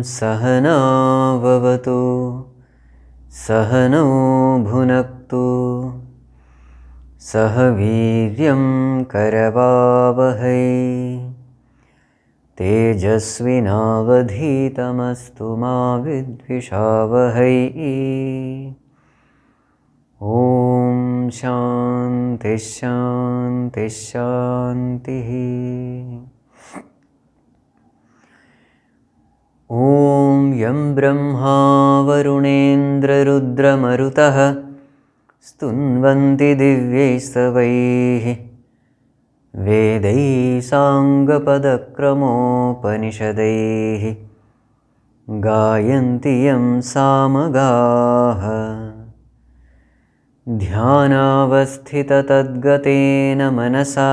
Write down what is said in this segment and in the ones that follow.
सहना भवतु सहनौ भुनक्तु सह वीर्यं करवावहै तेजस्विनावधीतमस्तु मा विद्विषावहै। ॐ शान्ति शान्ति शान्तिः। ॐ यं ब्रह्मा वरुणेन्द्ररुद्रमरुतः स्तुन्वन्ति दिव्यैस्तवैः वेदैः साङ्गपदक्रमोपनिषदैः गायन्ति यं सामगाः ध्यानावस्थिततद्गतेन मनसा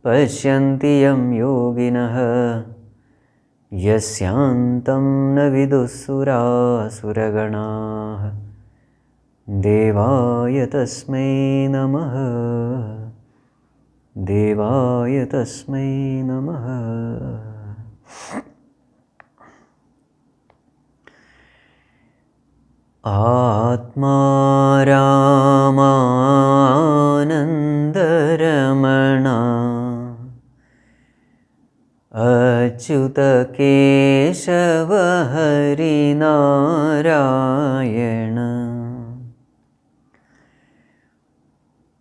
पश्यन्ति यं योगिनः यस्यान्तं न विदुःसुरासुरगणाः। देवाय तस्मै नमः देवाय तस्मै नमः। आत्मा रामानन्दरमण अच्युत केशव हरिनारायण।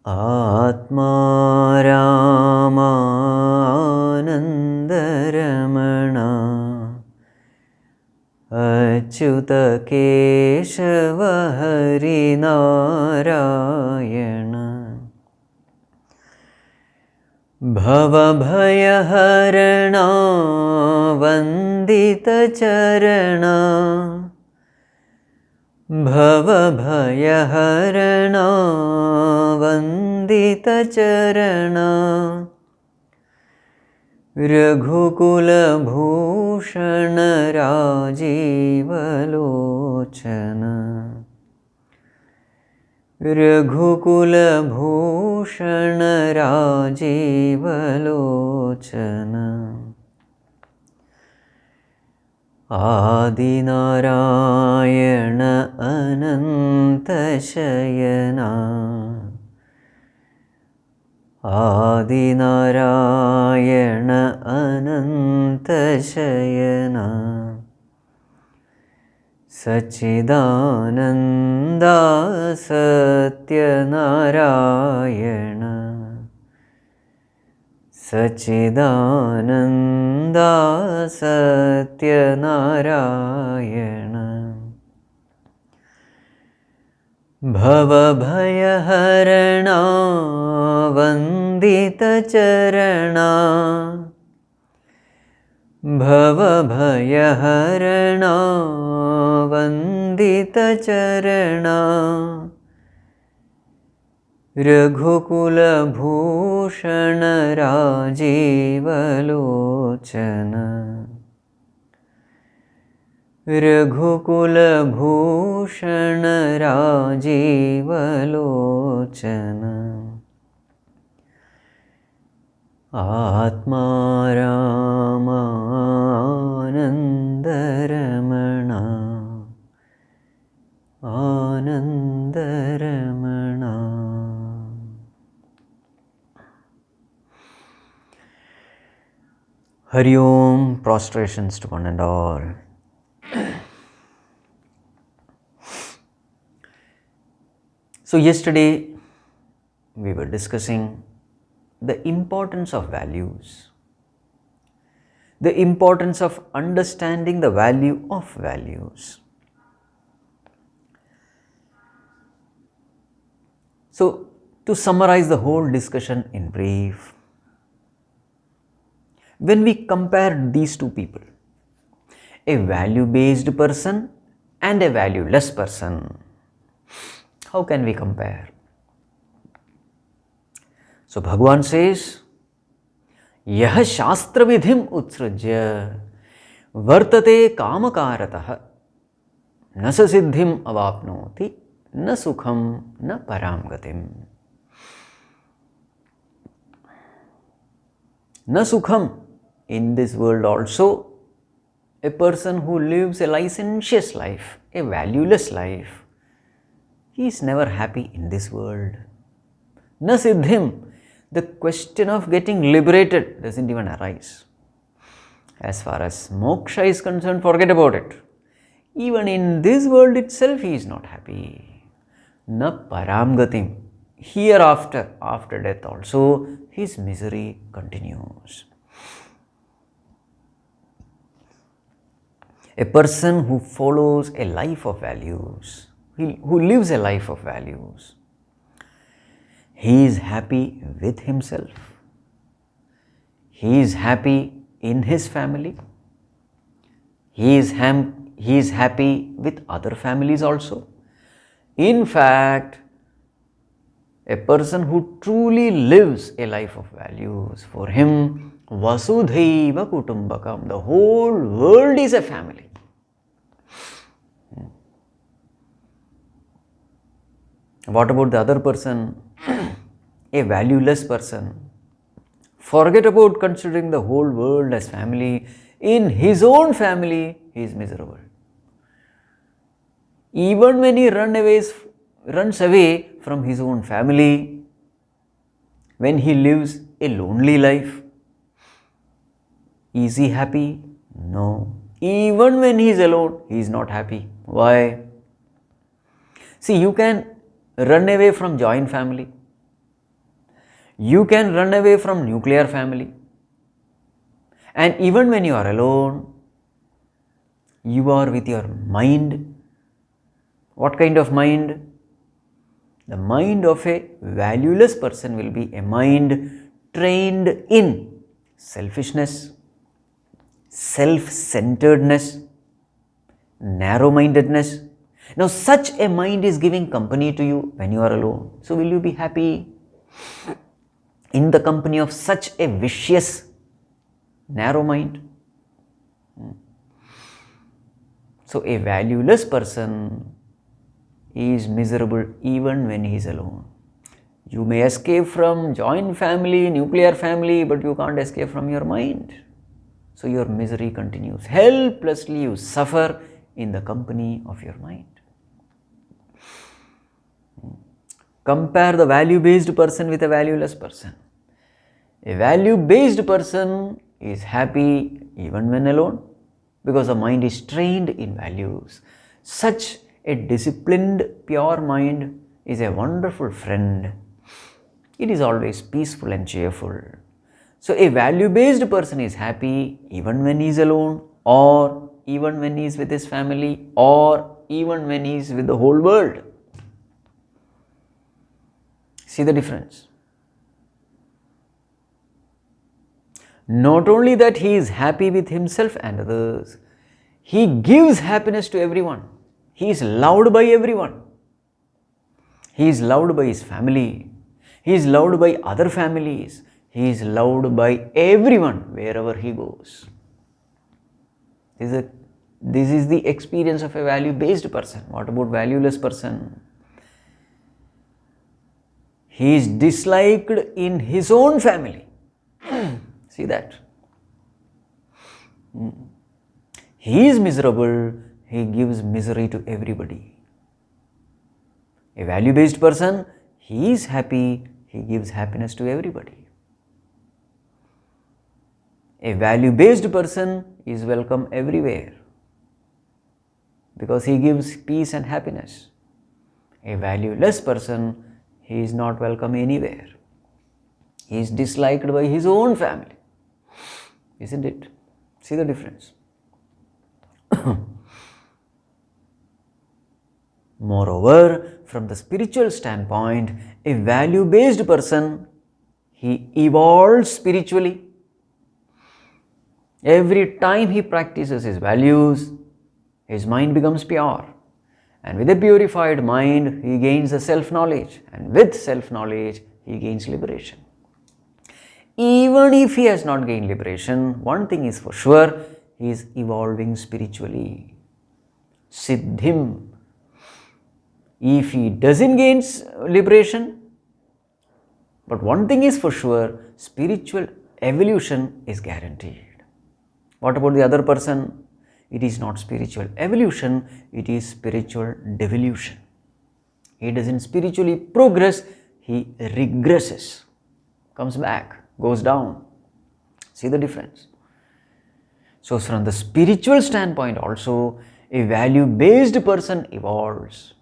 आत्मा रामानन्दरमण अच्युत केशव हरिनारायण। भवभयहरणा वन्दितचरणा भवभयहरणा वन्दितचरणा रघुकुलभूषण राजीवलोचन रघुकुलभूषण राजीवलोचन। आदिनारायण अनन्तशयना आदिनारायण अनन्तशयना सच्चिदानन्दा सत्यनारायण सच्चिदानन्दा सत्यनारायण। भवभयहरणा वन्दितचरणा भवभयहरणा वन्दितचरणा रघुकुलभूषण राजीवलोचन रघुकुलभूषण राजीवलोचन। आत्मा रामानन्दरमण आनन्दरमण। Hari Om, prostrations to one and all. So yesterday we were discussing the importance of values, the importance of understanding the value of values. So to summarize the whole discussion in brief, when we compare these two people, a value-based person and a valueless person, how can we compare? So Bhagavan says, Yah shastra vidhim utsrajya vartate kamakaratah na sa siddhim avapnoti na sukham na param gatim. Na sukham in this world also, A person who lives a licentious life, a valueless life, he is never happy in this world. Na siddhim, the question of getting liberated doesn't even arise. As far as moksha is concerned, forget about it. Even in this world itself, he is not happy. Na param gatim, hereafter, after death also, his misery continues. A person who follows a life of values, who lives a life of values, he is happy with himself. He is happy in his family. He is happy with other families also. In fact, a person who truly lives a life of values, for him, Vasudhaiva Kutumbakam, the whole world is a family. What about the other person, a valueless person? Forget about considering the whole world as family. In his own family, he is miserable. Even when he runs away from his own family, when he lives a lonely life, is he happy? No. Even when he is alone, he is not happy. Why? See, you can run away from joint family. You can run away from nuclear family. And even when you are alone, you are with your mind. What kind of mind? The mind of a valueless person will be a mind trained in selfishness, self-centeredness, narrow-mindedness. Now, such a mind is giving company to you when you are alone. So, will you be happy in the company of such a vicious, narrow mind? So, a valueless person is miserable even when he is alone. You may escape from joint family, nuclear family, but you can't escape from your mind. So, your misery continues. Helplessly you suffer in the company of your mind. Compare the value-based person with a valueless person. A value-based person is happy even when alone because the mind is trained in values. Such a disciplined, pure mind is a wonderful friend. It is always peaceful and cheerful. So, a value-based person is happy even when he is alone, or even when he is with his family, or even when he is with the whole world. See the difference. Not only that he is happy with himself and others, he gives happiness to everyone. He is loved by everyone. He is loved by his family. He is loved by other families. He is loved by everyone wherever he goes. This is the experience of a value-based person. What about valueless person? He is disliked in his own family. See that? He is miserable. He gives misery to everybody. A value-based person, he is happy. He gives happiness to everybody. A value-based person is welcome everywhere because he gives peace and happiness. A valueless person, he is not welcome anywhere. He is disliked by his own family. Isn't it? See the difference. Moreover, from the spiritual standpoint, a value-based person, he evolves spiritually. Every time he practices his values, his mind becomes pure. And with a purified mind, he gains the self-knowledge. And with self-knowledge, he gains liberation. Even if he has not gained liberation, one thing is for sure, he is evolving spiritually. Siddhim. If he doesn't gain liberation, but one thing is for sure, spiritual evolution is guaranteed. What about the other person? it is not spiritual evolution, it is spiritual devolution. He doesn't spiritually progress, he regresses, comes back, goes down. See the difference? So from the spiritual standpoint also, a value-based person evolves.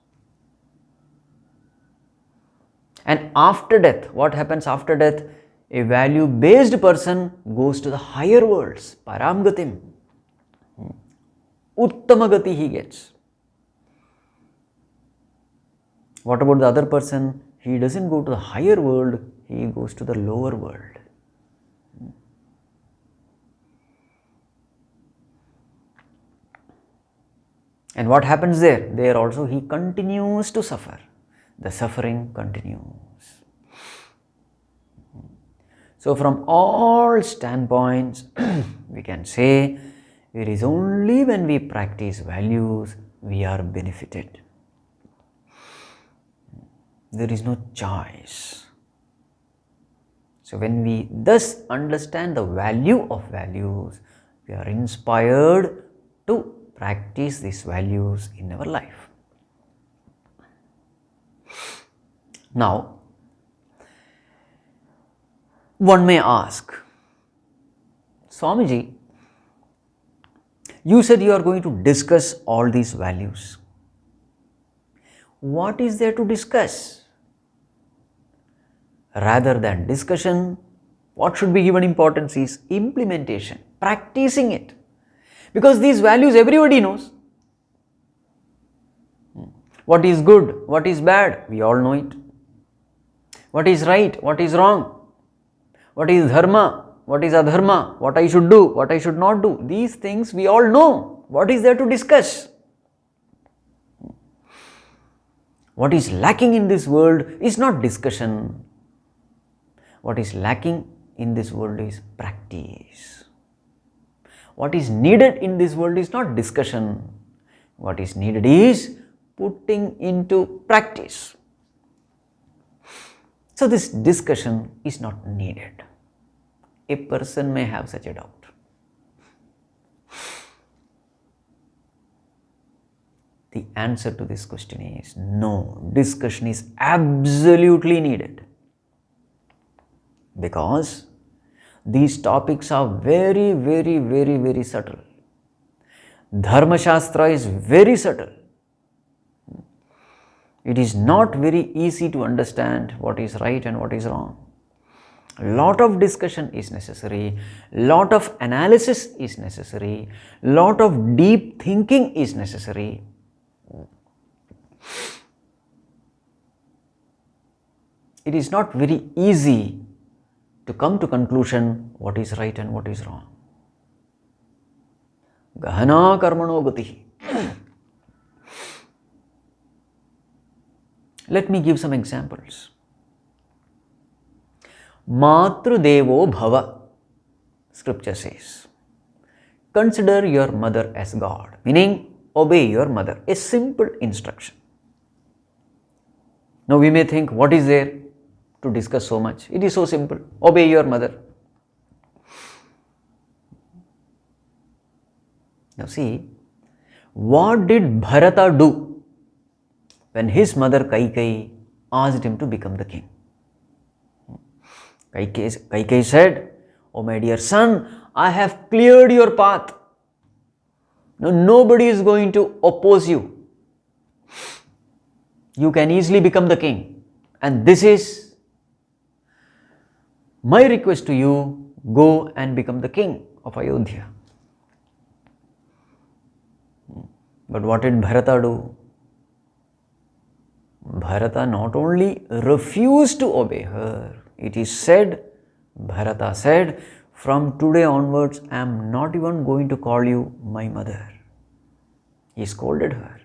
And after death, what happens after death? A value-based person goes to the higher worlds, Paramgatim. Uttamagati he gets. What about the other person? He doesn't go to the higher world, he goes to the lower world. And what happens there? There also he continues to suffer. The suffering continues. So from all standpoints, we can say it is only when we practice values we are benefited. There is no choice. So when we thus understand the value of values, we are inspired to practice these values in our life. Now, one may ask, Swamiji, you said you are going to discuss all these values. What is there to discuss? Rather than discussion, what should be given importance is implementation, practicing it. Because these values everybody knows. What is good, what is bad, we all know it. What is right, what is wrong, what is dharma, what is adharma, what I should do, what I should not do. These things we all know. What is there to discuss? What is lacking in this world is not discussion. What is lacking in this world is practice. What is needed in this world is not discussion. What is needed is putting into practice. So this discussion is not needed. A person may have such a doubt. The answer to this question is no, discussion is absolutely needed. Because these topics are very, very, very, very subtle. Dharma Shastra is very subtle. It is not very easy to understand what is right and what is wrong. A lot of discussion is necessary, lot of analysis is necessary, lot of deep thinking is necessary. It is not very easy to come to conclusion what is right and what is wrong. Gahana karmano gati. Let me give some examples. Matru devo bhava, scripture says. Consider your mother as God, meaning obey your mother, a simple instruction. Now we may think, what is there to discuss so much? It is so simple, obey your mother. Now see, what did Bharata do when his mother Kaikeyi asked him to become the king? Kaikeyi said, "Oh my dear son, I have cleared your path. Now nobody is going to oppose you. You can easily become the king. And this is my request to you, go and become the king of Ayodhya." But what did Bharata do? Bharata not only refused to obey her, it is said, Bharata said, "From today onwards, I am not even going to call you my mother." He scolded her.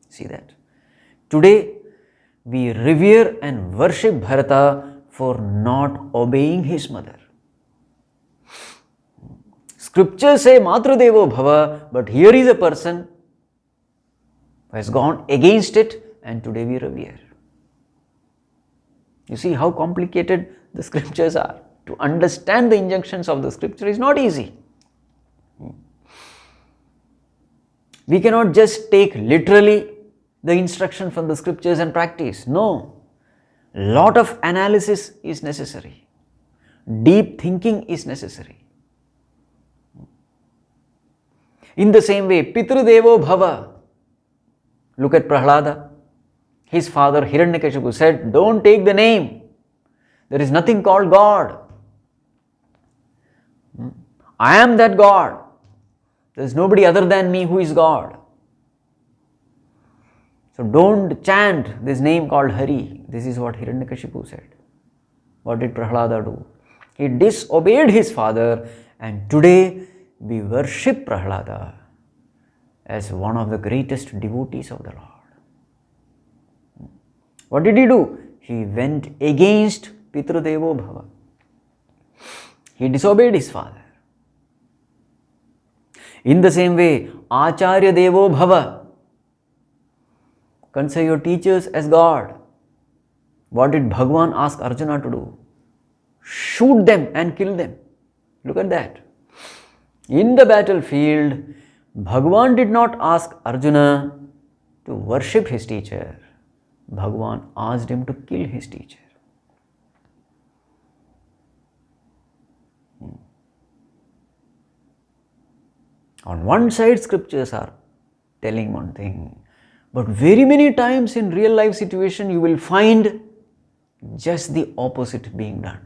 See that? Today, we revere and worship Bharata for not obeying his mother. Scriptures say Matrudevo Bhava, but here is a person who has gone against it and today we revere. You see how complicated the scriptures are. To understand the injunctions of the scripture is not easy. We cannot just take literally the instruction from the scriptures and practice. No. Lot of analysis is necessary. Deep thinking is necessary. In the same way, Pitru Devo Bhava. Look at Prahlada. His father Hiranyakashipu said, don't take the name. There is nothing called God. I am that God. There is nobody other than me who is God. So don't chant this name called Hari. This is what Hiranyakashipu said. What did Prahlada do? He disobeyed his father, and today we worship Prahlada as one of the greatest devotees of the Lord. What did he do? He went against Pitru Devo Bhava. He disobeyed his father. In the same way, Acharya Devo Bhava. Consider your teachers as God. What did Bhagavan ask Arjuna to do? Shoot them and kill them. Look at that. In the battlefield, Bhagavan did not ask Arjuna to worship his teacher. Bhagavan asked him to kill his teacher. On one side, scriptures are telling one thing, but very many times in real life situation, you will find just the opposite being done.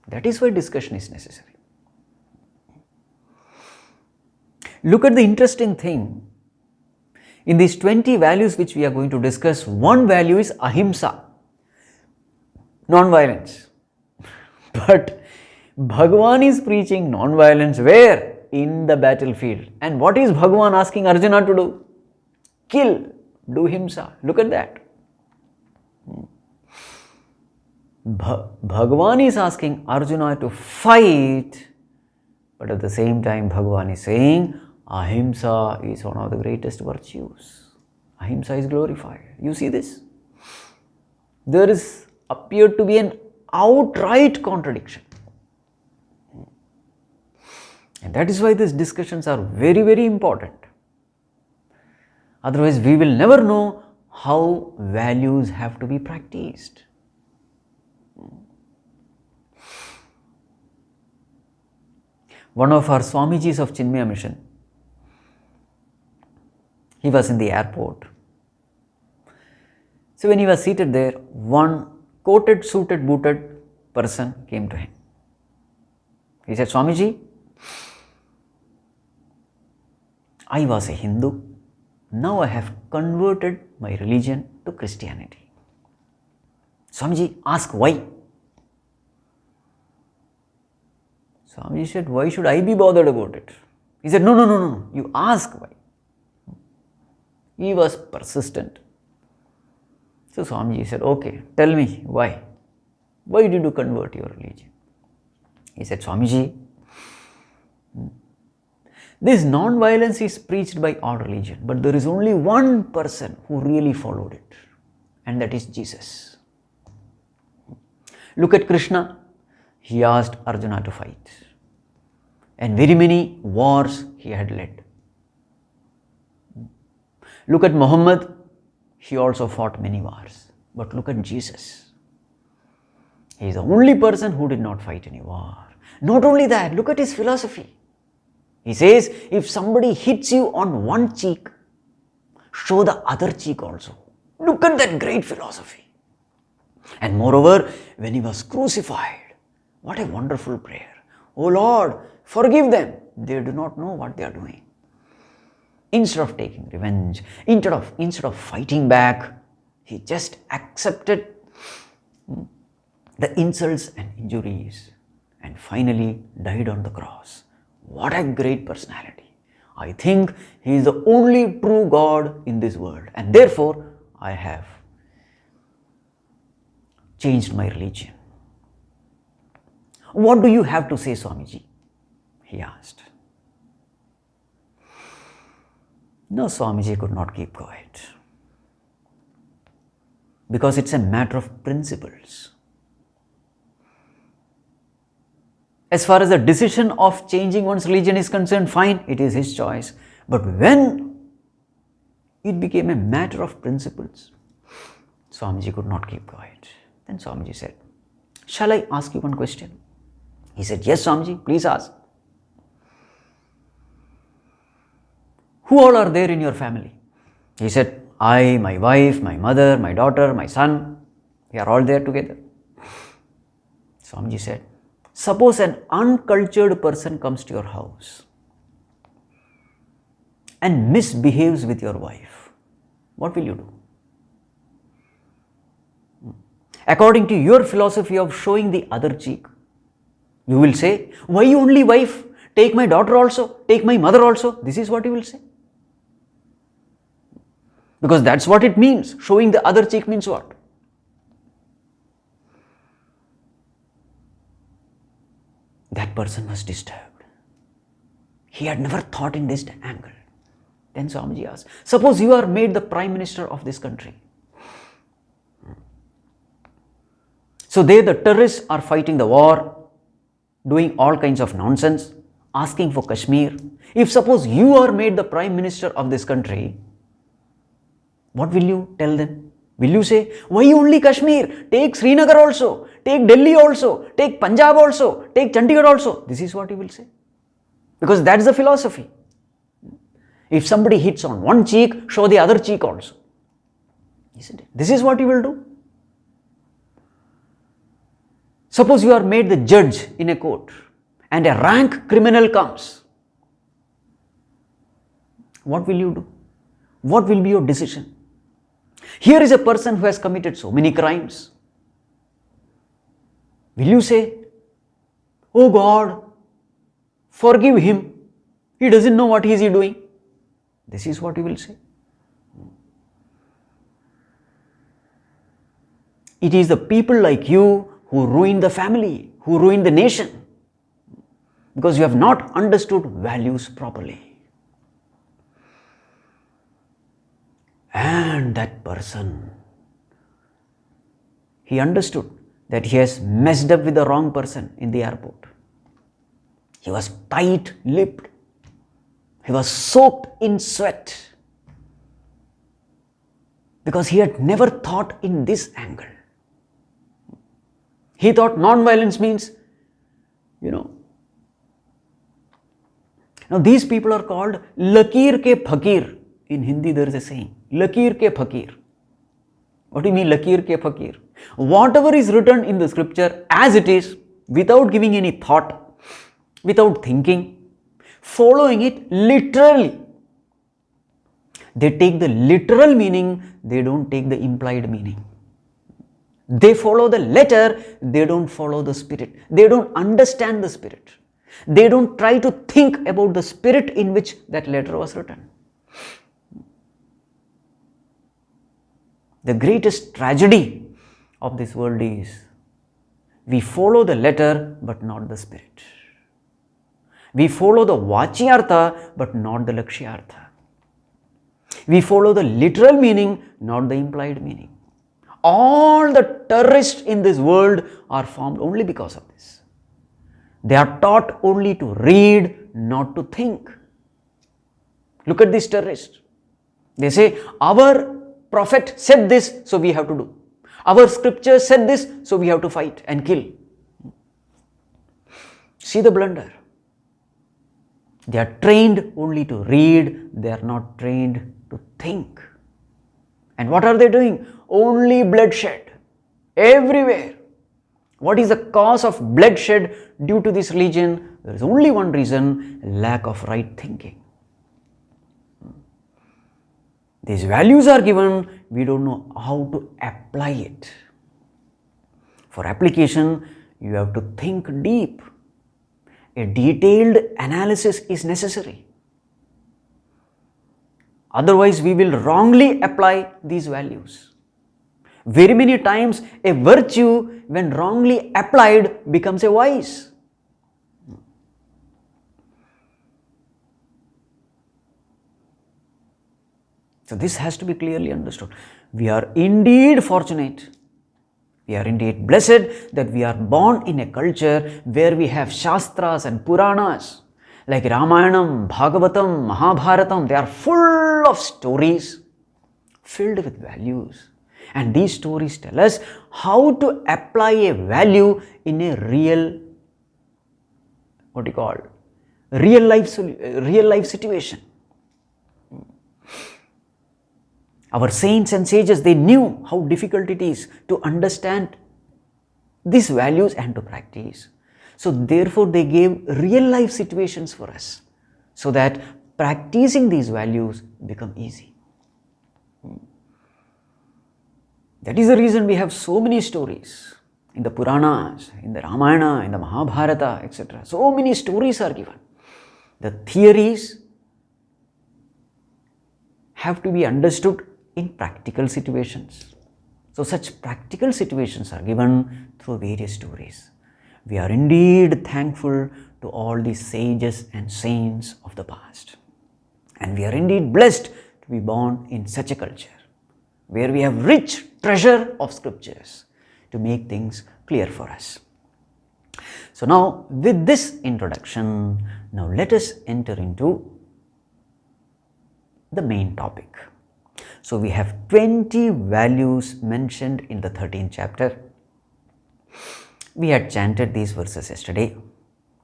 That is why discussion is necessary. Look at the interesting thing. In these 20 values which we are going to discuss, one value is Ahimsā, non-violence. But Bhagavan is preaching non-violence where? In the battlefield. And what is Bhagavan asking Arjuna to do? Kill, do Himsa. Look at that. Bhagavan is asking Arjuna to fight, but at the same time Bhagavan is saying Ahimsa is one of the greatest virtues. Ahimsa is glorified. You see this? There is appeared to be an outright contradiction. And that is why these discussions are very, very important. Otherwise, we will never know how values have to be practiced. One of our Swamijis of Chinmaya mission, he was in the airport. So when he was seated there, one coated, suited, booted person came to him. He said, Swamiji, I was a Hindu. Now I have converted my religion to Christianity. Swamiji, ask why. Swamiji said, why should I be bothered about it? He said, no, you ask why. He was persistent. So Swamiji said, okay, tell me why. Why did you convert your religion? He said, Swamiji, this non-violence is preached by all religion, but there is only one person who really followed it, and that is Jesus. Look at Krishna. He asked Arjuna to fight, and very many wars he had led. Look at Muhammad. He also fought many wars. But look at Jesus. He is the only person who did not fight any war. Not only that, look at his philosophy. He says, if somebody hits you on one cheek, show the other cheek also. Look at that great philosophy. And moreover, when he was crucified, what a wonderful prayer. Oh Lord, forgive them. They do not know what they are doing. Instead of taking revenge, instead of fighting back, he just accepted the insults and injuries and finally died on the cross. What a great personality. I think he is the only true God in this world, and therefore I have changed my religion. What do you have to say, Swamiji? He asked. No, Swamiji could not keep quiet, because it's a matter of principles. As far as the decision of changing one's religion is concerned, fine, it is his choice. But when It became a matter of principles. Swamiji could not keep quiet. Then Swamiji said, shall I ask you one question? He said, yes, Swamiji, please ask. Who all are there in your family? He said, I, my wife, my mother, my daughter, my son, we are all there together. Swamiji said, suppose an uncultured person comes to your house and misbehaves with your wife. What will you do? According to your philosophy of showing the other cheek, you will say, why only wife? Take my daughter also, take my mother also. This is what you will say. Because that's what it means. Showing the other cheek means what? That person was disturbed. He had never thought in this angle. Then Swamiji asked, suppose you are made the Prime Minister of this country. So there the terrorists are fighting the war, doing all kinds of nonsense, asking for Kashmir. If suppose you are made the Prime Minister of this country, what will you tell them? Will you say, why only Kashmir? Take Srinagar also, take Delhi also, take Punjab also, take Chandigarh also. This is what you will say. Because that's the philosophy. If somebody hits on one cheek, show the other cheek also. Isn't it? This is what you will do. Suppose you are made the judge in a court and a rank criminal comes. What will you do? What will be your decision? Here is a person who has committed so many crimes. Will you say, oh God, forgive him. He doesn't know what is he doing. This is what you will say. It is the people like you who ruin the family, who ruin the nation, because you have not understood values properly. And that person, he understood that he has messed up with the wrong person in the airport. He was tight-lipped. He was soaked in sweat because he had never thought in this angle. He thought non-violence means, now these people are called Lakir ke Fakir. In Hindi there is a saying, Lakir ke Fakir. What do you mean Lakir ke Fakir? Whatever is written in the scripture as it is, without giving any thought, without thinking, following it literally. They take the literal meaning, they don't take the implied meaning. They follow the letter, they don't follow the spirit. They don't understand the spirit. They don't try to think about the spirit in which that letter was written. The greatest tragedy of this world is we follow the letter but not the spirit. We follow the Vachyartha but not the Lakshyartha. We follow the literal meaning, not the implied meaning. All the terrorists in this world are formed only because of this. They are taught only to read, not to think. Look at these terrorists. They say, our prophet said this, so we have to do. Our scripture said this, so we have to fight and kill. See the blunder. They are trained only to read, they are not trained to think. And what are they doing? Only bloodshed. Everywhere. What is the cause of bloodshed due to this religion? There is only one reason, lack of right thinking. These values are given, we don't know how to apply it. For application, you have to think deep. A detailed analysis is necessary. Otherwise, we will wrongly apply these values. Very many times, a virtue, when wrongly applied, becomes a vice. So this has to be clearly understood. We are indeed fortunate. We are indeed blessed that we are born in a culture where we have Shastras and Puranas like Ramayana, Bhagavatam, Mahabharatam. They are full of stories, filled with values. And these stories tell us how to apply a value in a real, real life situation. Our saints and sages, they knew how difficult it is to understand these values and to practice. So therefore they gave real life situations for us, so that practicing these values become easy. That is the reason we have so many stories in the Puranas, in the Ramayana, in the Mahabharata, etc. So many stories are given. The theories have to be understood in practical situations. So such practical situations are given through various stories. We are indeed thankful to all these sages and saints of the past. And we are indeed blessed to be born in such a culture, where we have rich treasure of scriptures to make things clear for us. So now, with this introduction, now let us enter into the main topic. So we have 20 values mentioned in the 13th chapter. We had chanted these verses yesterday.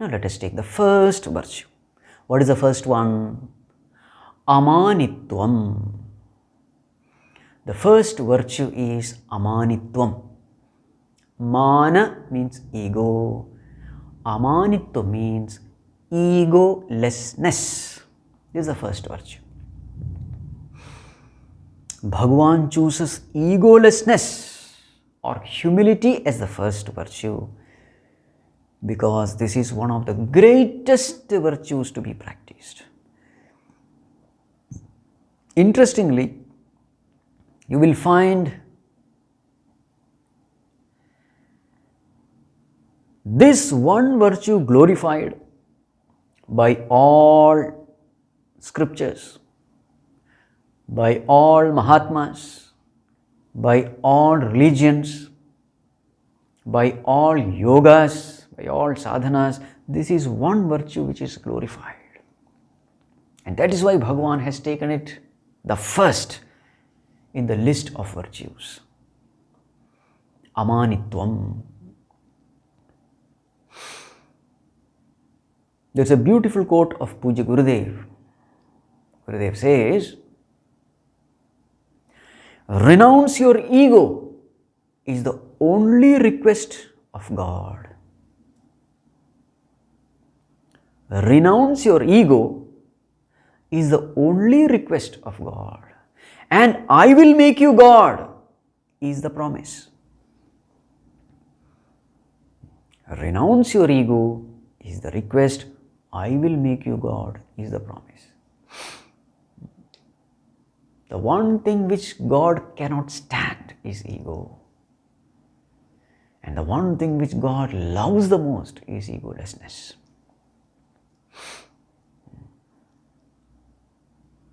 Now let us take the first virtue. What is the first one? AMÄNITVAM. The first virtue is AMÄNITVAM. Mana means ego. AMÄNITVAM means egolessness. This is the first virtue. Bhagavan chooses egolessness or humility as the first virtue, because this is one of the greatest virtues to be practiced. Interestingly, you will find this one virtue glorified by all scriptures, by all Mahatmas, by all religions, by all yogas, by all sadhanas. This is one virtue which is glorified. And that is why Bhagavan has taken it the first in the list of virtues. AMÄNITVAM. There's a beautiful quote of Puja Gurudev. Gurudev says, "Renounce your ego is the only request of God." Renounce your ego is the only request of God. And I will make you God is the promise. Renounce your ego is the request. I will make you God is the promise. The one thing which God cannot stand is ego. And the one thing which God loves the most is egolessness.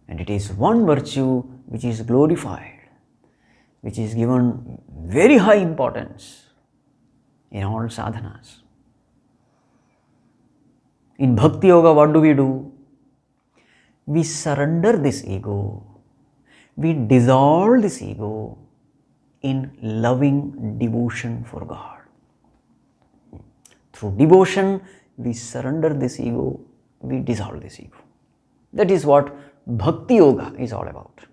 And it is one virtue which is glorified, which is given very high importance in all sadhanas. In Bhakti Yoga, what do? We surrender this ego. We dissolve this ego in loving devotion for God. Through devotion, we surrender this ego, we dissolve this ego. That is what Bhakti Yoga is all about.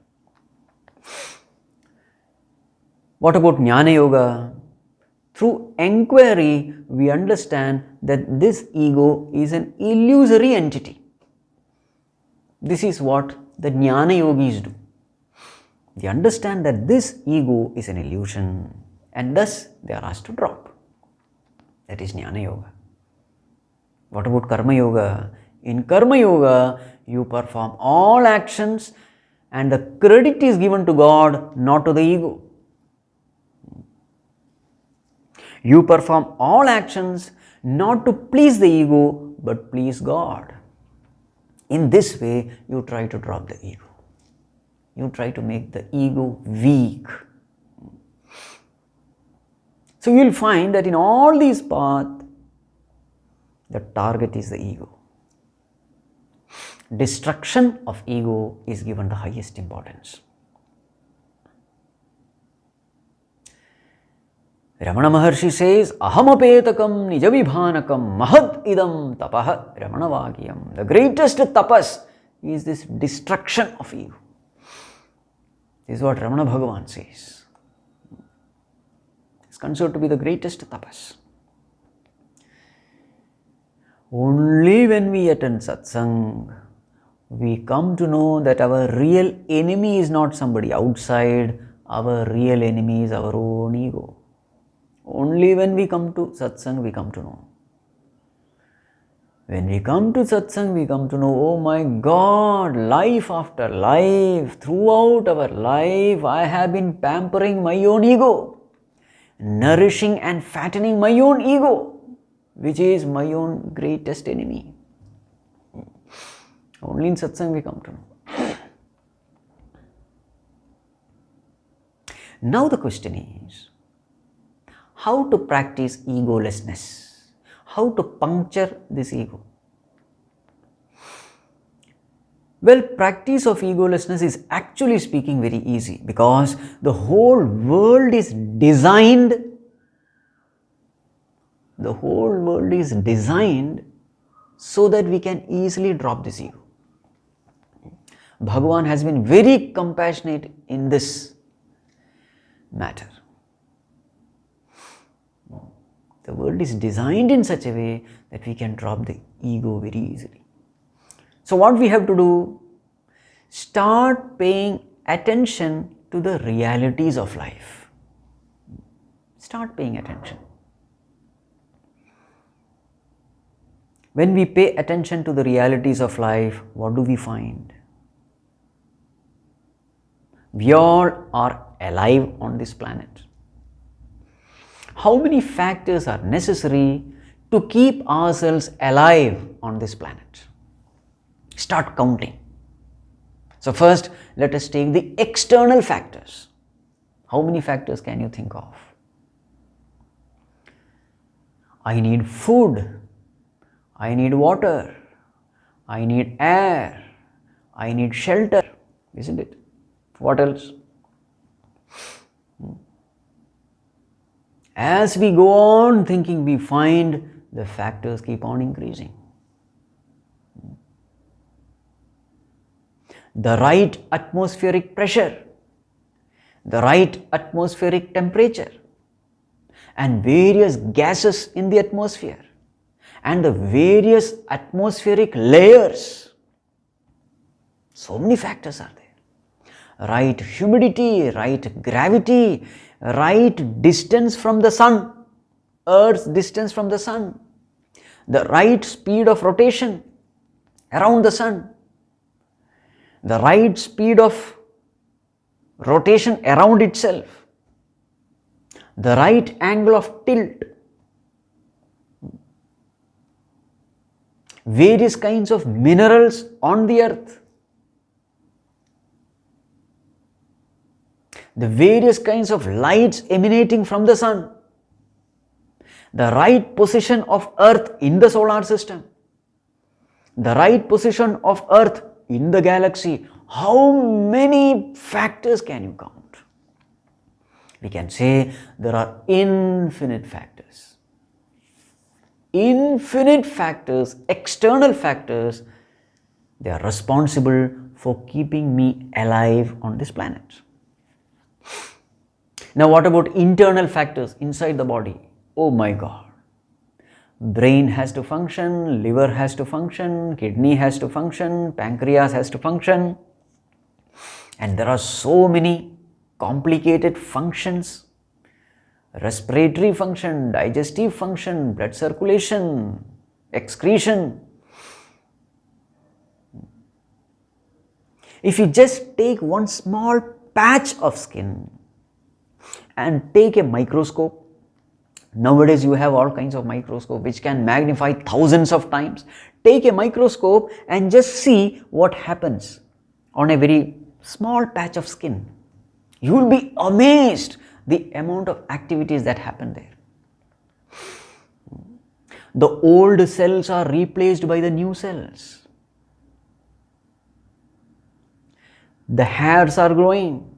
What about Jnana Yoga? Through enquiry, we understand that this ego is an illusory entity. This is what the Jnana Yogis do. They understand that this ego is an illusion, and thus they are asked to drop. That is Jnana Yoga. What about Karma Yoga? In Karma Yoga, you perform all actions and the credit is given to God, not to the ego. You perform all actions not to please the ego, but please God. In this way, you try to drop the ego. You try to make the ego weak. So you will find that in all these paths, the target is the ego. Destruction of ego is given the highest importance. Ramana Maharshi says, Ahamapetakam nijavibhanakam mahad idam tapah Ramana Vagyam. The greatest tapas is this destruction of ego. This is what Ramana Bhagavan says. It's considered to be the greatest tapas. Only when we attend satsang, we come to know that our real enemy is not somebody outside, our real enemy is our own ego. Only when we come to satsang, we come to know. When we come to satsang, we come to know, oh my God, life after life, throughout our life, I have been pampering my own ego, nourishing and fattening my own ego, which is my own greatest enemy. Only in satsang we come to know. Now the question is, how to practice egolessness? How to puncture this ego? Well, practice of egolessness is actually speaking very easy, because the whole world is designed so that we can easily drop this ego. Bhagavan has been very compassionate in this matter. The world is designed in such a way that we can drop the ego very easily. So what we have to do? Start paying attention to the realities of life. Start paying attention. When we pay attention to the realities of life, what do we find? We all are alive on this planet. How many factors are necessary to keep ourselves alive on this planet? Start counting. So first, let us take the external factors. How many factors can you think of? I need food, I need water, I need air, I need shelter, isn't it? What else? As we go on thinking, we find the factors keep on increasing. The right atmospheric pressure, the right atmospheric temperature, and various gases in the atmosphere, and the various atmospheric layers. So many factors are there. Right humidity, right gravity, right distance from the sun, Earth's distance from the sun, the right speed of rotation around the sun, the right speed of rotation around itself, the right angle of tilt, various kinds of minerals on the earth, the various kinds of lights emanating from the sun, the right position of earth in the solar system, the right position of earth in the galaxy. How many factors can you count? We can say there are infinite factors. Infinite factors, external factors, they are responsible for keeping me alive on this planet. Now what about internal factors inside the body? Oh my God. Brain has to function, liver has to function, kidney has to function, pancreas has to function, and there are so many complicated functions: respiratory function, digestive function, blood circulation, excretion. If you just take one small patch of skin and take a microscope, nowadays you have all kinds of microscope which can magnify thousands of times. Take a microscope and just see what happens on a very small patch of skin. You will be amazed the amount of activities that happen there. The old cells are replaced by the new cells. The hairs are growing.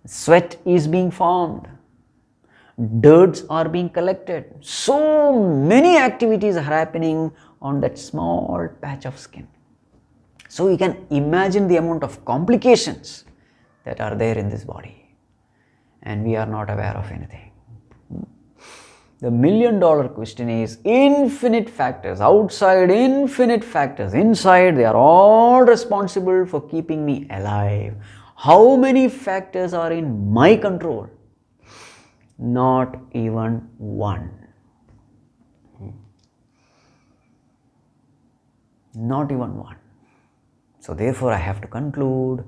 Sweat is being formed. Dirts are being collected. So many activities are happening on that small patch of skin. So you can imagine the amount of complications that are there in this body, and we are not aware of anything. The $1,000,000 question is infinite factors outside, infinite factors inside, they are all responsible for keeping me alive. How many factors are in my control? Not even one. Not even one. So therefore I have to conclude,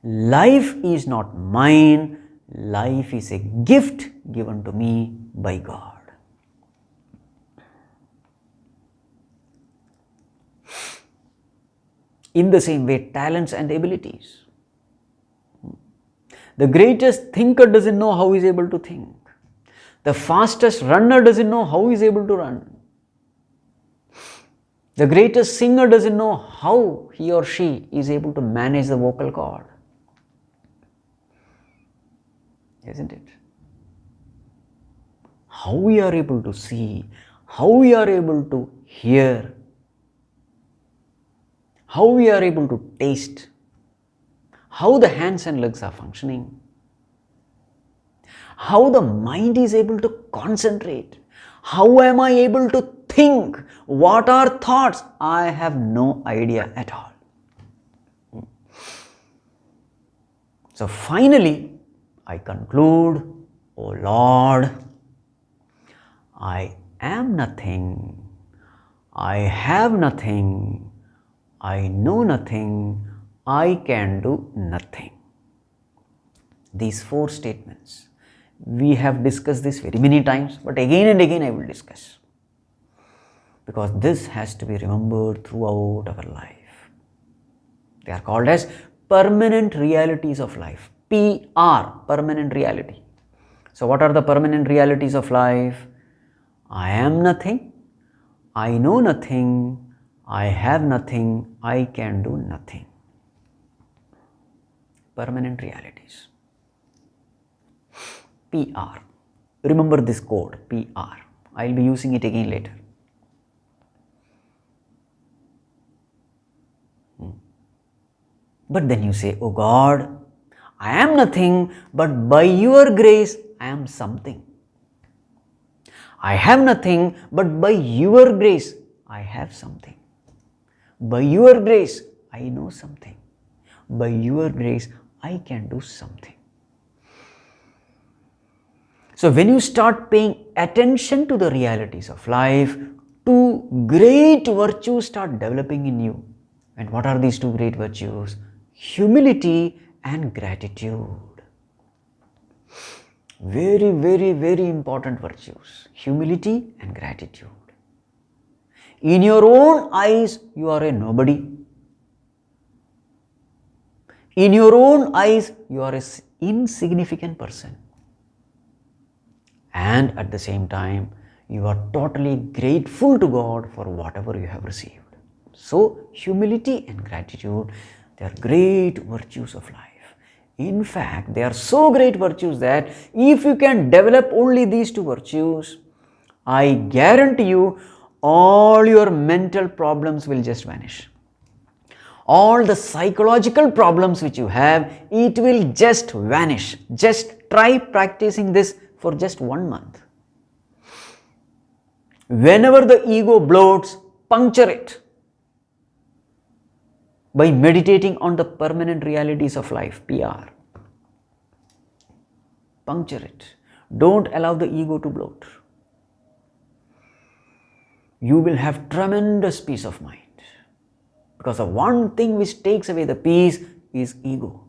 life is not mine, life is a gift given to me by God. In the same way, talents and abilities. The greatest thinker doesn't know how he is able to think. The fastest runner doesn't know how he is able to run. The greatest singer doesn't know how he or she is able to manage the vocal cord. Isn't it? How we are able to see, how we are able to hear, how we are able to taste, how the hands and legs are functioning, how the mind is able to concentrate, how am I able to think, what are thoughts, I have no idea at all. So finally, I conclude, O Lord, I am nothing, I have nothing, I know nothing, I can do nothing. These 4 statements, we have discussed this very many times, but again and again I will discuss. Because this has to be remembered throughout our life. They are called as permanent realities of life. PR, permanent reality. So what are the permanent realities of life? I am nothing, I know nothing, I have nothing, I can do nothing. Permanent realities. PR. Remember this code, PR. I will be using it again later. But then you say, oh God, I am nothing, but by your grace I am something. I have nothing, but by your grace I have something. By your grace I know something. By your grace I can do something. So when you start paying attention to the realities of life, 2 great virtues start developing in you. And what are these 2 great virtues? Humility and gratitude. Very, very, very important virtues. Humility and gratitude. In your own eyes, you are a nobody. In your own eyes, you are an insignificant person. And at the same time, you are totally grateful to God for whatever you have received. So, humility and gratitude, they are great virtues of life. In fact, they are so great virtues that if you can develop only these 2 virtues, I guarantee you all your mental problems will just vanish. All the psychological problems which you have, it will just vanish. Just try practicing this for just 1 month. Whenever the ego bloats, puncture it by meditating on the permanent realities of life, PR. Puncture it. Don't allow the ego to bloat. You will have tremendous peace of mind. Because the one thing which takes away the peace is ego.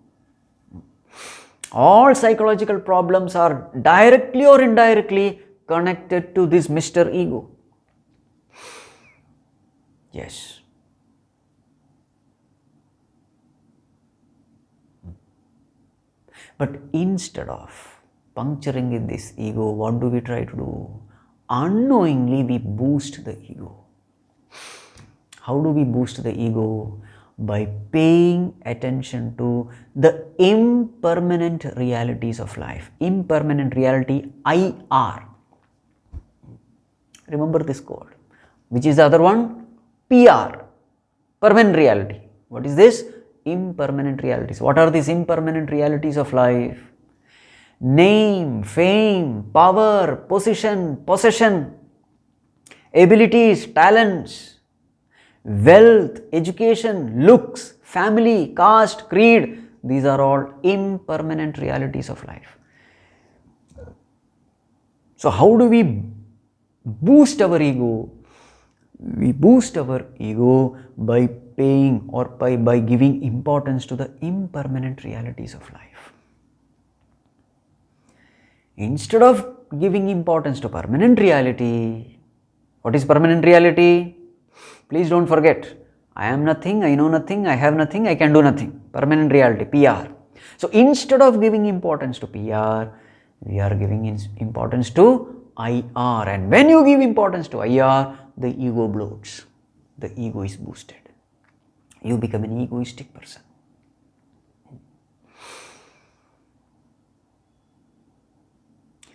All psychological problems are directly or indirectly connected to this Mr. Ego. Yes. But instead of puncturing this ego, what do we try to do? Unknowingly we boost the ego. How do we boost the ego? by paying attention to the impermanent realities of life. Impermanent reality, IR. Remember this code. Which is the other one? PR. Permanent reality. What is this? Impermanent realities. What are these impermanent realities of life? Name, fame, power, position, possession, abilities, talents, wealth, education, looks, family, caste, creed. These are all impermanent realities of life. So how do we boost our ego? We boost our ego by paying or by giving importance to the impermanent realities of life. Instead of giving importance to permanent reality, what is permanent reality? Please don't forget, I am nothing, I know nothing, I have nothing, I can do nothing. Permanent reality, PR. So instead of giving importance to PR, we are giving importance to IR. And when you give importance to IR, the ego bloats. The ego is boosted. You become an egoistic person.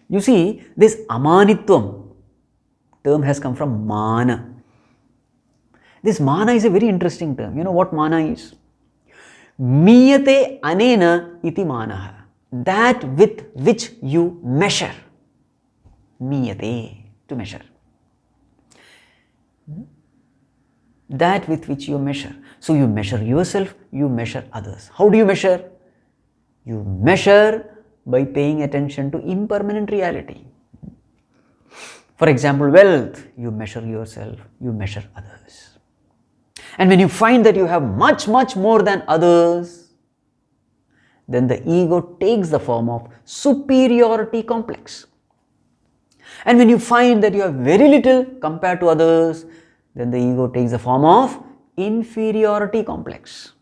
You see, this AMÄNITVAM term has come from mana. This mana is a very interesting term. You know what mana is? Miyate anena iti manaha. That with which you measure. Miyate, to measure. That with which you measure. So you measure yourself, you measure others. How do you measure? You measure by paying attention to impermanent reality. For example, wealth, you measure yourself, you measure others. And when you find that you have much more than others, then the ego takes the form of superiority complex. And when you find that you have very little compared to others, then the ego takes the form of inferiority complex.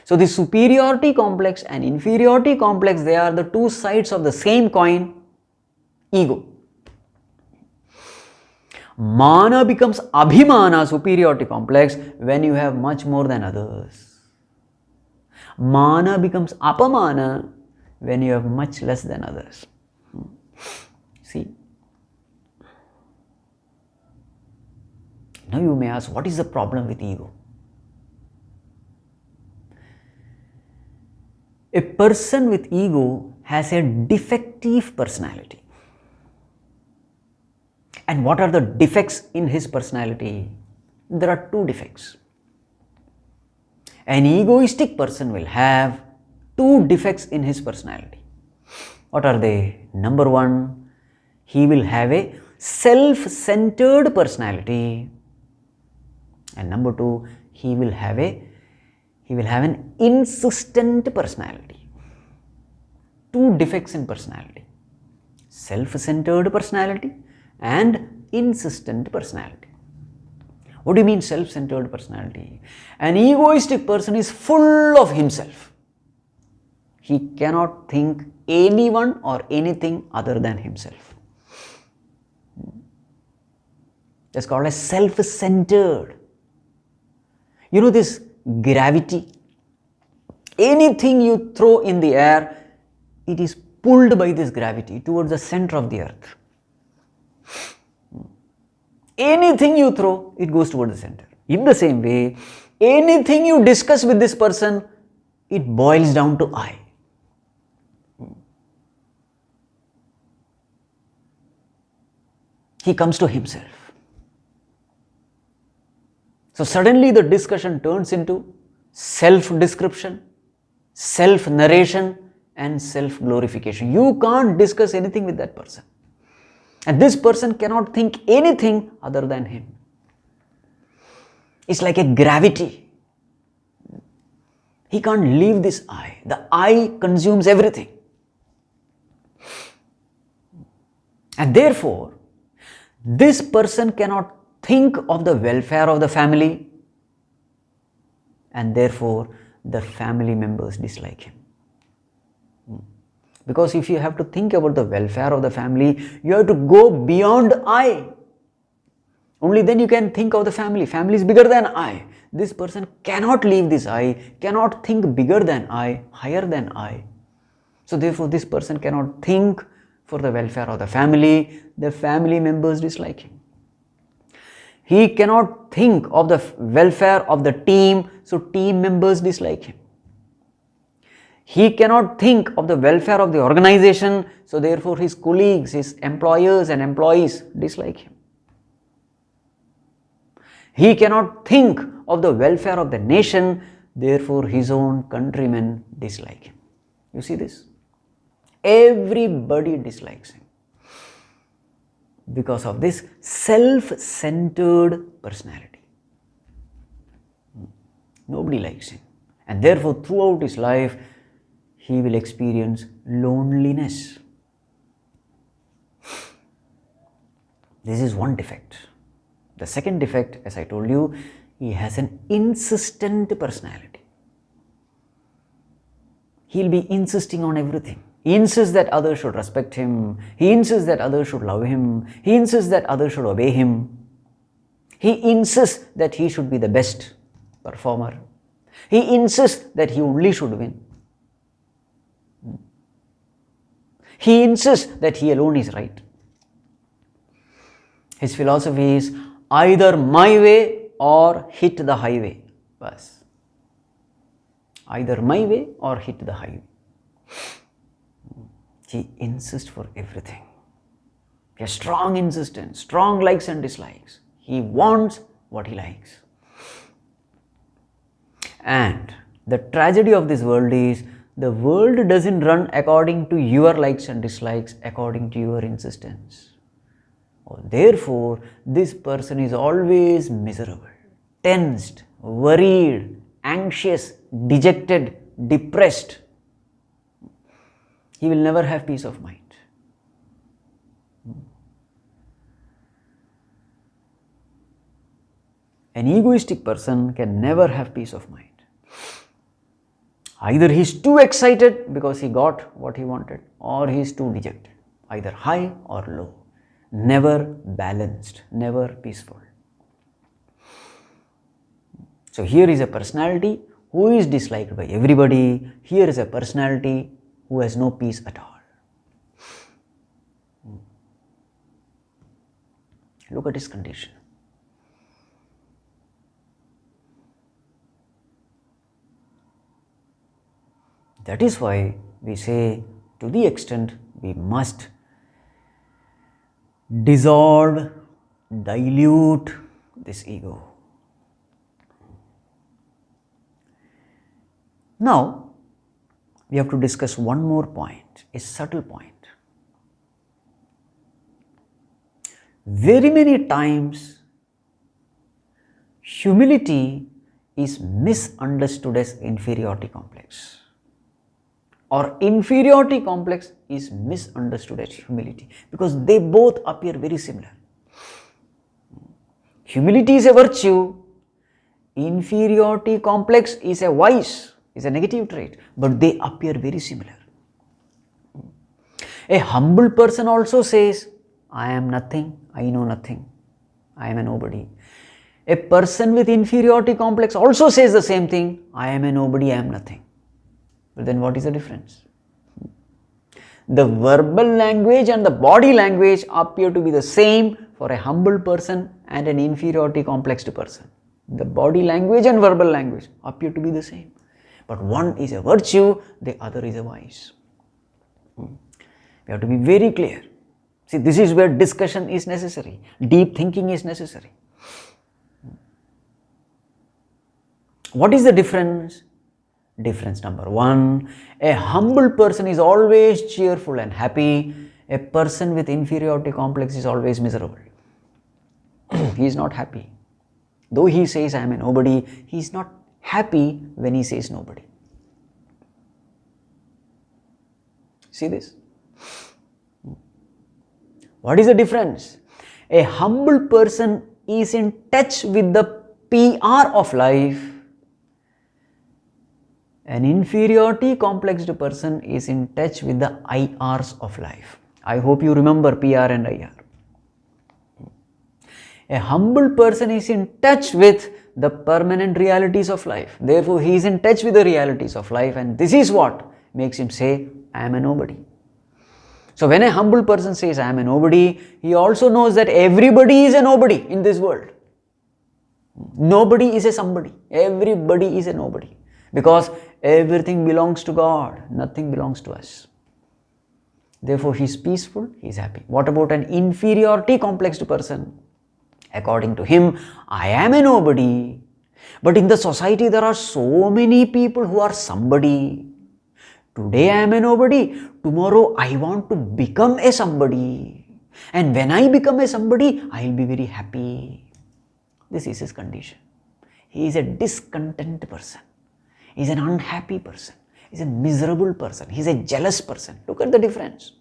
So the superiority complex and inferiority complex, they are the two sides of the same coin, ego. Mana becomes abhimana, superiority complex, when you have much more than others. Mana becomes apamana when you have much less than others. See. Now you may ask, what is the problem with ego? A person with ego has a defective personality. And what are the defects in his personality? There are two defects. An egoistic person will have two defects in his personality. What are they? Number one, he will have a self-centered personality. And number two, he will have an insistent personality. Two defects in personality. Self-centered personality and insistent personality. What do you mean self-centered personality? An egoistic person is full of himself. He cannot think anyone or anything other than himself. That's called as self-centered. You know this gravity? Anything you throw in the air, it is pulled by this gravity towards the center of the earth. Anything you throw, it goes towards the center. In the same way, anything you discuss with this person, it boils down to I. He comes to himself. So suddenly the discussion turns into self-description, self-narration and self-glorification. You can't discuss anything with that person. And this person cannot think anything other than him. It's like a gravity. He can't leave this I. The I consumes everything. And therefore, this person cannot think of the welfare of the family, and therefore the family members dislike him. Because if you have to think about the welfare of the family, you have to go beyond I. Only then you can think of the family. Family is bigger than I. This person cannot leave this I, cannot think bigger than I, higher than I. So therefore this person cannot think for the welfare of the family members dislike him. He cannot think of the welfare of the team, so team members dislike him. He cannot think of the welfare of the organization, so therefore his colleagues, his employers and employees dislike him. He cannot think of the welfare of the nation, therefore his own countrymen dislike him. You see this? Everybody dislikes him because of this self-centered personality. Nobody likes him, and therefore throughout his life he will experience loneliness. This is one defect. The second defect, as I told you, he has an insistent personality. He will be insisting on everything. He insists that others should respect him. He insists that others should love him. He insists that others should obey him. He insists that he should be the best performer. He insists that he only should win. He insists that he alone is right. His philosophy is either my way or hit the highway. Bas. Either my way or hit the highway. He insists for everything. A strong insistence, strong likes and dislikes. He wants what he likes. And the tragedy of this world is, the world doesn't run according to your likes and dislikes, according to your insistence. Therefore, this person is always miserable, tensed, worried, anxious, dejected, depressed. He will never have peace of mind. An egoistic person can never have peace of mind. Either he is too excited because he got what he wanted, or he is too dejected, either high or low. Never balanced, never peaceful. So here is a personality who is disliked by everybody. Here is a personality who has no peace at all. Look at his condition. That is why we say, to the extent we must dissolve, dilute this ego. Now, we have to discuss one more point, a subtle point. Very many times, humility is misunderstood as inferiority complex, or inferiority complex is misunderstood as humility, because they both appear very similar. Humility is a virtue, inferiority complex is a vice, is a negative trait, but they appear very similar. A humble person also says, I am nothing, I know nothing, I am a nobody. A person with inferiority complex also says the same thing, I am a nobody, I am nothing. But then what is the difference? The verbal language and the body language appear to be the same for a humble person and an inferiority complexed person. The body language and verbal language appear to be the same. But one is a virtue, the other is a vice. We have to be very clear. See, this is where discussion is necessary, deep thinking is necessary. What is the difference? Difference number one, a humble person is always cheerful and happy. A person with inferiority complex is always miserable. He is not happy. Though he says, I am a nobody, he is not happy when he says nobody. See this? What is the difference? A humble person is in touch with the PR of life. An inferiority complexed person is in touch with the IRs of life. I hope you remember PR and IR. A humble person is in touch with the permanent realities of life. Therefore, he is in touch with the realities of life, and this is what makes him say, I am a nobody. So when a humble person says, I am a nobody, he also knows that everybody is a nobody in this world. Nobody is a somebody. Everybody is a nobody. Because everything belongs to God. Nothing belongs to us. Therefore, he is peaceful, he is happy. What about an inferiority complexed person? According to him, I am a nobody. But in the society, there are so many people who are somebody. Today I am a nobody. Tomorrow I want to become a somebody. And when I become a somebody, I will be very happy. This is his condition. He is a discontent person. He is an unhappy person. He is a miserable person. He is a jealous person. Look at the difference.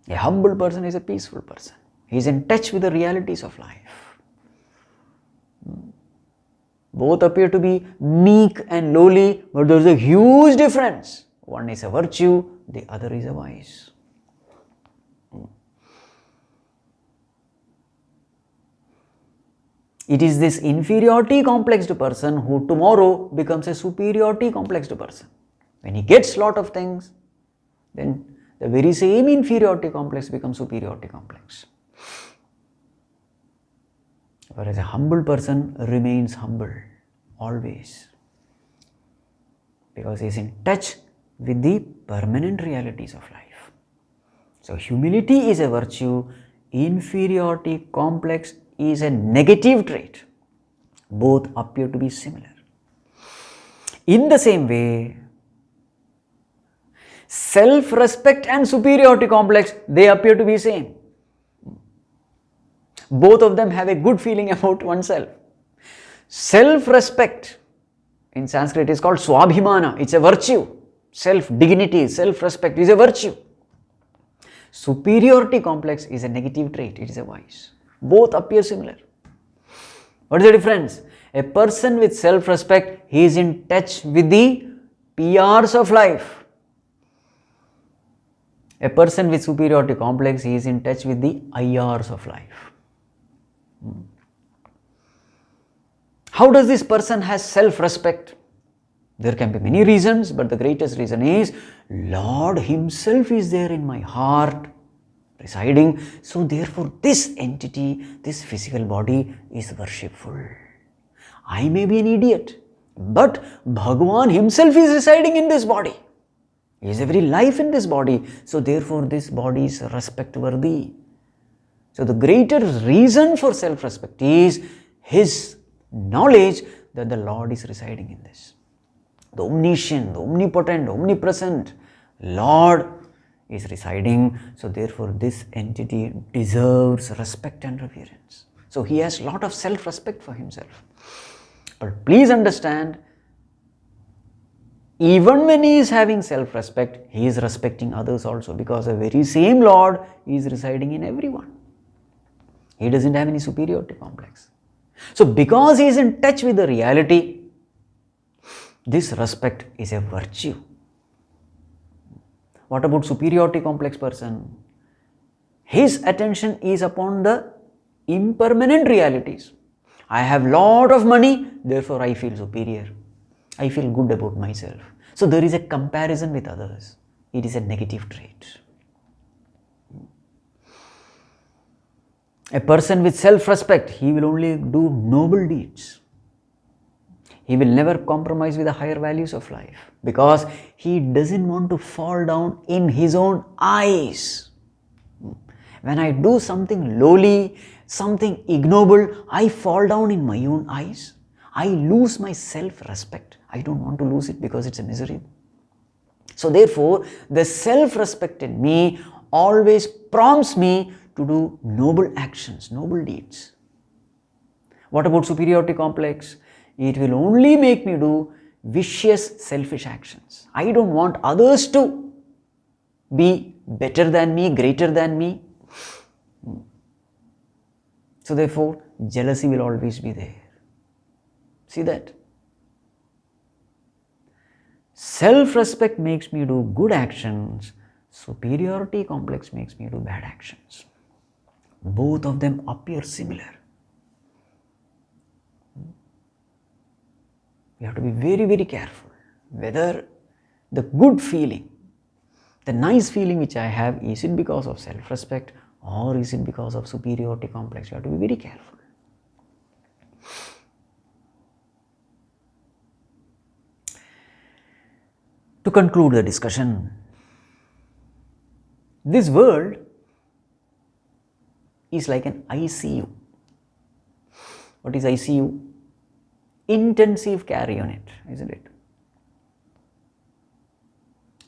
A humble person is a peaceful person. He is in touch with the realities of life. Both appear to be meek and lowly, but there is a huge difference. One is a virtue, the other is a vice. It is this inferiority complexed person who tomorrow becomes a superiority complexed person. When he gets lot of things, then the very same inferiority complex becomes superiority complex. Whereas a humble person remains humble always, because he is in touch with the permanent realities of life. So humility is a virtue, inferiority complex is a negative trait. Both appear to be similar. In the same way, self-respect and superiority complex, they appear to be same. Both of them have a good feeling about oneself. Self-respect, in Sanskrit is called Swabhimana, it's a virtue. Self-dignity, self-respect is a virtue. Superiority complex is a negative trait, it is a vice. Both appear similar. What is the difference? A person with self-respect, he is in touch with the PRs of life. A person with superiority complex, he is in touch with the IRs of life. How does this person has self-respect? There can be many reasons, but the greatest reason is Lord himself is there in my heart, residing. So therefore this entity, this physical body is worshipful. I may be an idiot, but Bhagavan himself is residing in this body. He is every life in this body. So therefore this body is respect worthy. So the greater reason for self-respect is his knowledge that the Lord is residing in this. The omniscient, the omnipotent, omnipresent Lord is residing. So therefore this entity deserves respect and reverence. So he has lot of self-respect for himself. But please understand, even when he is having self-respect, he is respecting others also, because the very same Lord is residing in everyone. He doesn't have any superiority complex. So because he is in touch with the reality, this respect is a virtue. What about superiority complex person? His attention is upon the impermanent realities. I have lot of money, therefore I feel superior. I feel good about myself. So there is a comparison with others. It is a negative trait. A person with self-respect, he will only do noble deeds. He will never compromise with the higher values of life, because he doesn't want to fall down in his own eyes. When I do something lowly, something ignoble, I fall down in my own eyes. I lose my self-respect. I don't want to lose it because it's a misery. So therefore, the self-respect in me always prompts me to do noble actions, noble deeds. What about superiority complex? It will only make me do vicious, selfish actions. I don't want others to be better than me, greater than me. So therefore, jealousy will always be there. See that? Self-respect makes me do good actions. Superiority complex makes me do bad actions. both of them appear similar. We have to be very, very careful whether the good feeling, the nice feeling which I have, is it because of self-respect or is it because of superiority complex? You have to be very careful. To conclude the discussion, this world is like an ICU. What is ICU? Intensive care unit, isn't it?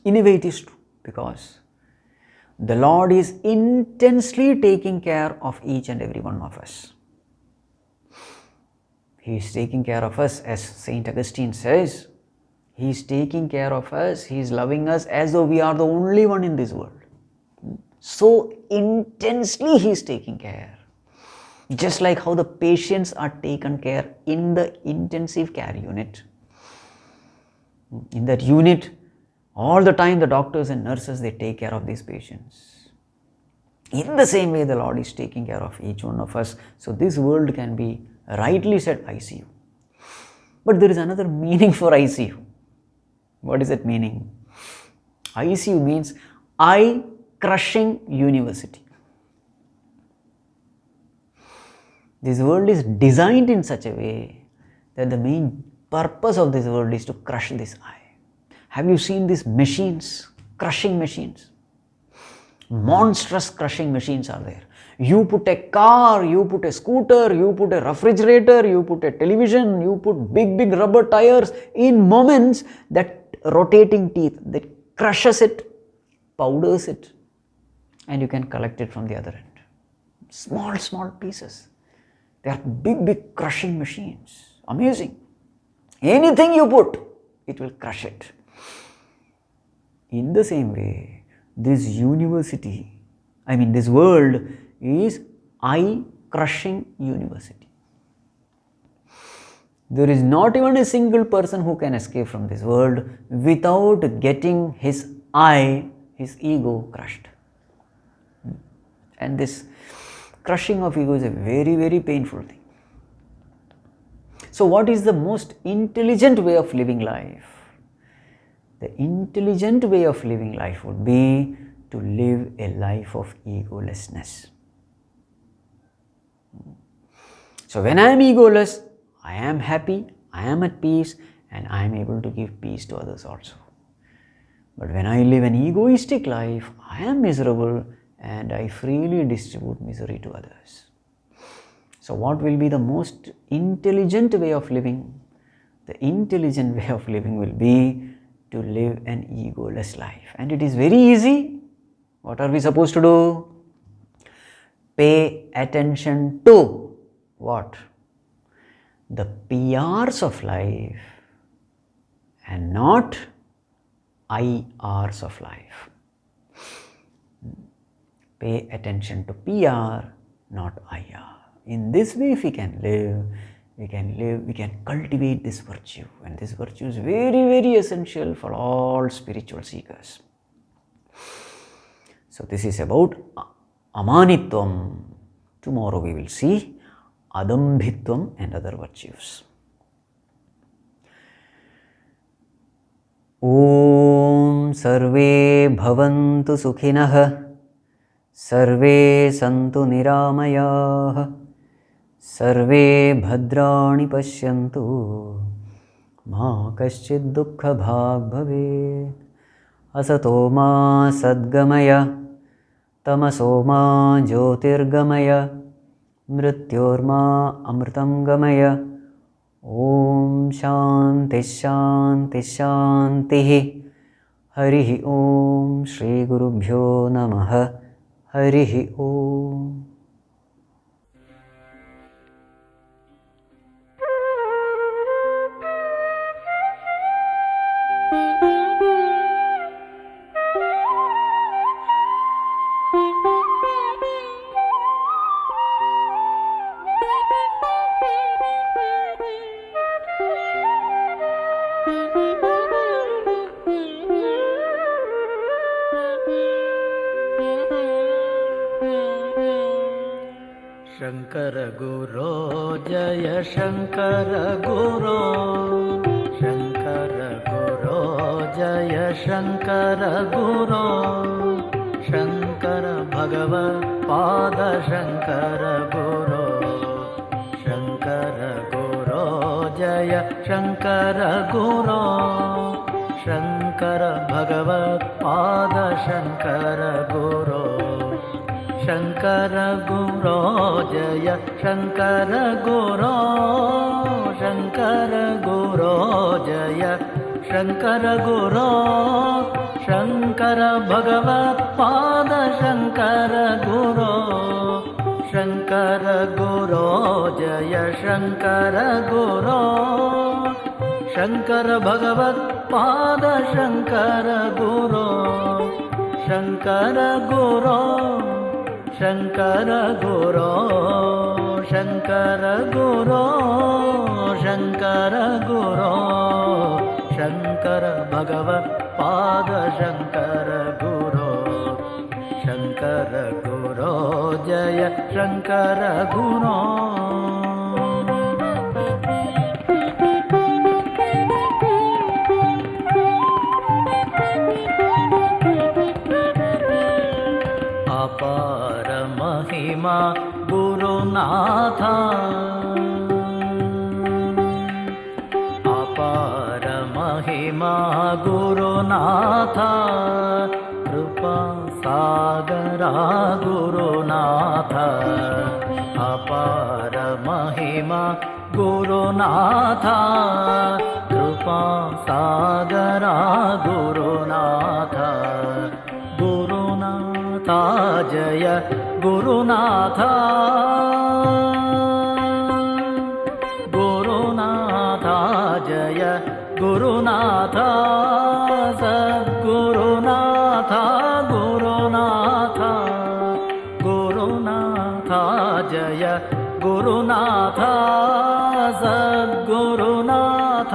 In a way it is true, because the Lord is intensely taking care of each and every one of us. He is taking care of us, as Saint Augustine says. He is taking care of us, He is loving us as though we are the only one in this world. So intensely He is taking care. Just like how the patients are taken care in the intensive care unit. In that unit, all the time the doctors and nurses, they take care of these patients. In the same way the Lord is taking care of each one of us. So this world can be rightly said ICU. But there is another meaning for ICU. What is that meaning? ICU means eye-crushing university. This world is designed in such a way that the main purpose of this world is to crush this eye. Have you seen these machines, crushing machines? Monstrous crushing machines are there. You put a car, you put a scooter, you put a refrigerator, you put a television, you put big, big rubber tires. In moments, that rotating teeth that crushes it, powders it, and you can collect it from the other end. Small, small pieces. They are big, big crushing machines. Amazing. Anything you put, it will crush it. In the same way, this university, this world is eye-crushing university. There is not even a single person who can escape from this world without getting his eye, his ego crushed. And this crushing of ego is a very, very painful thing. So what is the most intelligent way of living life? The intelligent way of living life would be to live a life of egolessness. So when I am egoless, I am happy, I am at peace, and I am able to give peace to others also. But when I live an egoistic life, I am miserable and I freely distribute misery to others. So what will be the most intelligent way of living? The intelligent way of living will be to live an egoless life. And it is very easy. What are we supposed to do? Pay attention to what? The PRs of life and not IRs of life. Pay attention to PR, not IR. In this way, if we can live, we can cultivate this virtue, and this virtue is very, very essential for all spiritual seekers. So this is about AMÄNITVAM. Tomorrow we will see Adambhitvam and other virtues. Om Sarve Bhavantu Sukhinah, Sarve Santu Niramayah, Sarve Bhadrani Pashyantu, Ma Kaschid Dukkha Bhag Bhavet, Asato Ma Sadgamaya, Tamaso Ma Jyotirgamaya, Mrityorma Amritam Gamaya. Om Shanti Shanti Shanti. Harihi Om Shri Gurubhyo Namaha. Harihi Om. Shankara ಗುರೋ ಜಯ ಶಂಕರ ಗುರೋ, ಶಂಕರ ಗುರೋ ಜಯ ಶಂಕರ ಗುರೋ, ಶಂಕರ ಭಗವತ್ ಪಾದ ಶಂಕರ ಗುರೋ, ಶಂಕರ ಗುರೋ ಜಯ ಶಂಕರ ಗುರೋ, ಶಂಕರ ಭಗವತ್ ಪಾದ ಶಂಕರ ಗುರೋ, ಶಂಕರ ಗುರೋ ಜಯ ಶಂಕರ ಗುರೋ, ಶಂಕರ ಗುರೋ ಜಯ ಶಂಕರ ಗುರೋ, ಶಂಕರ ಭಗವತ್ ಪಾದ ಶಂಕರ ಗುರೋ, ಶಂಕರ ಗುರೋ ಜಯ ಶಂಕರ ಗುರೋ, ಶಂಕರ ಭಗವತ್ ಪಾದ ಶಂಕರ ಗುರೋ, ಶಂಕರ ಗುರೋ, ಶಂಕರ ಗುರೋ, ಶಂಕರ ಗುರೋ, ಶಂಕರ ಗುರೋ, ಶಂಕರ ಭಗವತ್ ಪಾದ ಶಂಕರ ಗುರೋ, ಶಂಕರ ಗುರೋ ಜಯ ಶಂಕರ ಗುರೋ. ಅಪಾರ ಮಹಿಮಾ ಗುರುನಾಥ, ಅಪಾರ ಮಹಿಮಾ ಗುರುನಾಥ, ಕೃಪಾ ಸಾಗರ ಗುರುನಾಥ, ಅಪಾರ ಮಹಿಮಾ ಗುರುನಾಥ, ಕೃಪಾ ಸಾಗರ ಗುರುನಾಥ, ಗುರುನಾಥ ಜಯ ಗುರುನಾಥ, ಗುರುನಾಥ ಜಯ ಗುರುನಾಥ, ಸದ್ಗುರುನಾಥ ಗುರುನಾಥ, ಗುರುನಾಥ ಜಯ ಗುರುನಾಥ, ಸದ್ಗುರುನಾಥ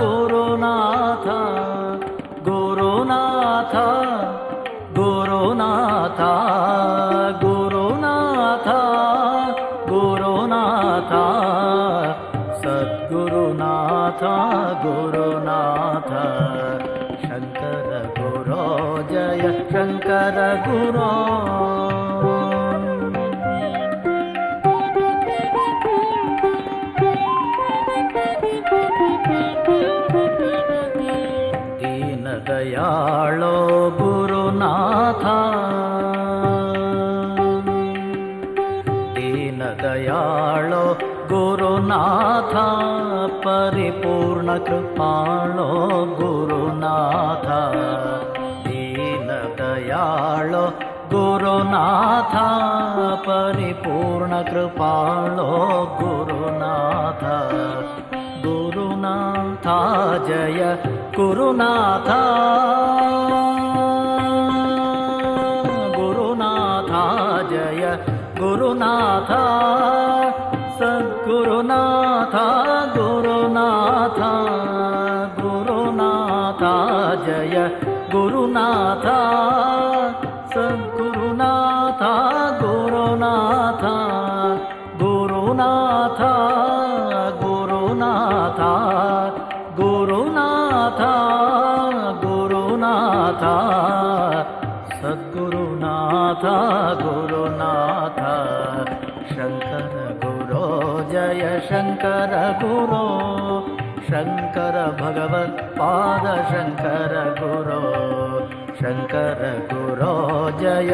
ಗುರುನಾಥ, ಗುರುನಾಥ, ಗುರುನಾಥ, ಗುರುನಾಥ, ಗುರುನಾಥ, ಸದ್ಗುರುನಾಥ ಗುರುನಾಥ, ಶಂಕರ ಗುರೋ ಜಯ ಶಂಕರ ಗುರೋ. ದೀನ ದಯಾಳೋ ಗುರುನಾಥ, ದೀನ ದಯಾಳೋ ಗುರುನಾಥ, ಪರಿಪೂರ್ಣ ಕೃಪಾಳೋ ಗುರುನಾಥ, ದೀನ ದಯಾಳೋ ಗುರುನಾಥ, ಪರಿಪೂರ್ಣ ಕೃಪಾಳೋ ಗುರುನಾಥ, ಗುರುನಾಥ ಜಯ ಗುರುನಾಥ, ಗುರುನಾಥ ಜಯ ಗುರುನಾಥ, ಸದ್ಗುರುನಾಥ ಗುರುನಾಥ, ಗುರುನಾಥ ಜಯ ಗುರುನಾಥ, ಸದ್ಗುರುನಾಥ ಗುರುನಾಥ, ಗುರುನಾಥ, ಗುರುನಾಥ, ಗುರುನಾಥ, ಗುರುನಾಥ, ಸದ್ಗುರುನಾಥ ಗುರುನಾಥ, ಶಂಕರ ಗುರೋ ಜಯ ಶಂಕರ ಗುರೋ, ಶಂಕರ ಭಗವತ್ ಪಾದ ಶಂಕರ ಗುರೋ, ಶಂಕರ ಗುರೋ ಜಯ